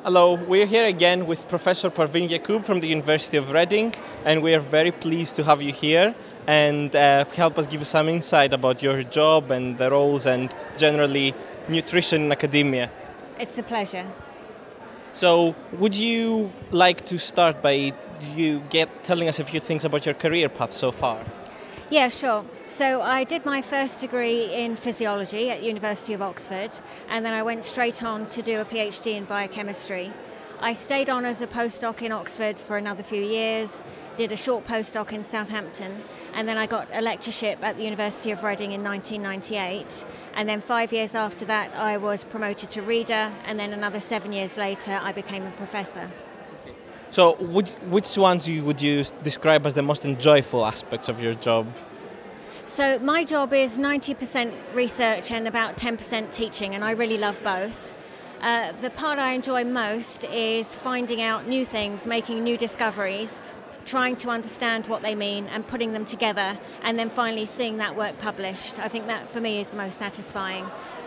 Hello, we're here again with Professor Parveen Yaqub from the University of Reading, and we are very pleased to have you here and help us give us some insight about your job and the roles and generally nutrition in academia. It's a pleasure. So, would you like to start by telling us a few things about your career path so far? Yeah, sure. So I did my first degree in physiology at University of Oxford, and then I went straight on to do a PhD in biochemistry. I stayed on as a postdoc in Oxford for another few years, did a short postdoc in Southampton, and then I got a lectureship at the University of Reading in 1998. And then 5 years after that, I was promoted to reader, and then another 7 years later, I became a professor. So, which ones would you describe as the most enjoyable aspects of your job? So my job is 90% research and about 10% teaching, and I really love both. The part I enjoy most is finding out new things, making new discoveries, trying to understand what they mean and putting them together, and then finally seeing that work published. I think that for me is the most satisfying.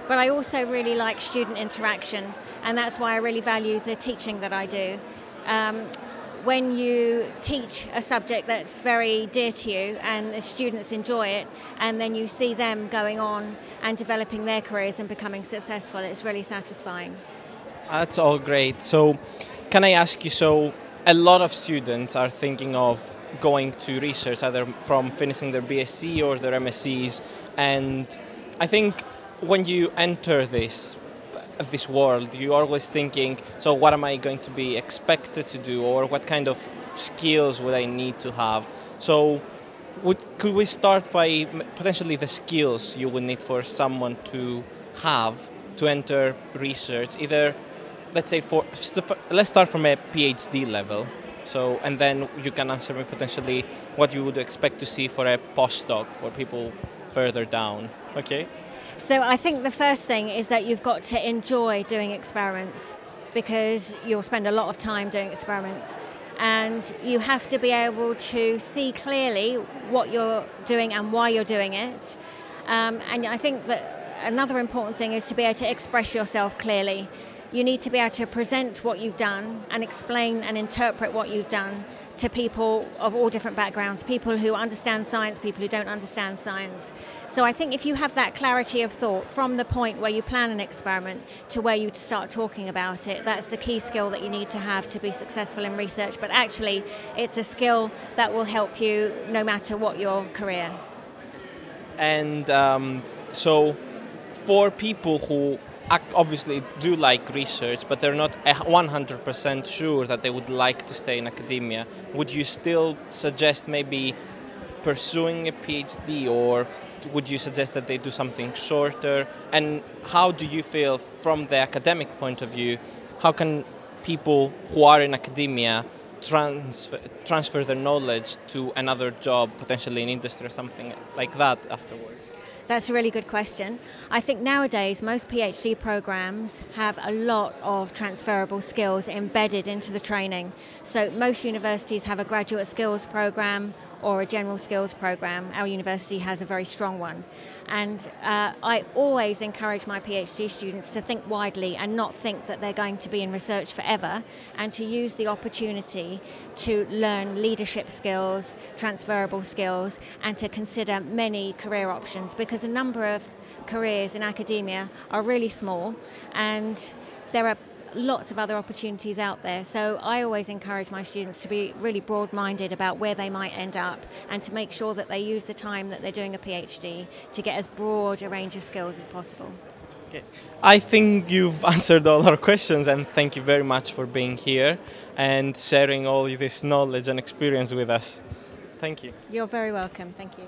But I also really like student interaction, and that's why I really value the teaching that I do. When you teach a subject that's very dear to you and the students enjoy it, and then you see them going on and developing their careers and becoming successful, it's really satisfying. That's all great. So, can I ask you, so a lot of students are thinking of going to research, either from finishing their BSc or their MScs, and I think when you enter this world, you're always thinking, so what am I going to be expected to do, or what kind of skills would I need to have? So could we start by potentially the skills you would need for someone to have to enter research, either, let's say, let's start from a PhD level, so, and then you can answer me potentially what you would expect to see for a postdoc, for people further down, okay? So I think the first thing is that you've got to enjoy doing experiments, because you'll spend a lot of time doing experiments, and you have to be able to see clearly what you're doing and why you're doing it. And I think that another important thing is to be able to express yourself clearly. You need to be able to present what you've done and explain and interpret what you've done to people of all different backgrounds, people who understand science, people who don't understand science. So I think if you have that clarity of thought from the point where you plan an experiment to where you start talking about it, that's the key skill that you need to have to be successful in research. But actually, it's a skill that will help you no matter what your career. And so for people who obviously do like research, but they're not 100% sure that they would like to stay in academia, would you still suggest maybe pursuing a PhD, or would you suggest that they do something shorter? And how do you feel from the academic point of view, how can people who are in academia transfer their knowledge to another job, potentially in industry or something like that afterwards? That's a really good question. I think nowadays most PhD programs have a lot of transferable skills embedded into the training. So most universities have a graduate skills program or a general skills program. Our university has a very strong one. And I always encourage my PhD students to think widely and not think that they're going to be in research forever, and to use the opportunity to learn leadership skills, transferable skills, and to consider many career options, because a number of careers in academia are really small and there are lots of other opportunities out there. So I always encourage my students to be really broad-minded about where they might end up, and to make sure that they use the time that they're doing a PhD to get as broad a range of skills as possible. Okay. I think you've answered all our questions, and thank you very much for being here and sharing all this knowledge and experience with us. Thank you. You're very welcome. Thank you.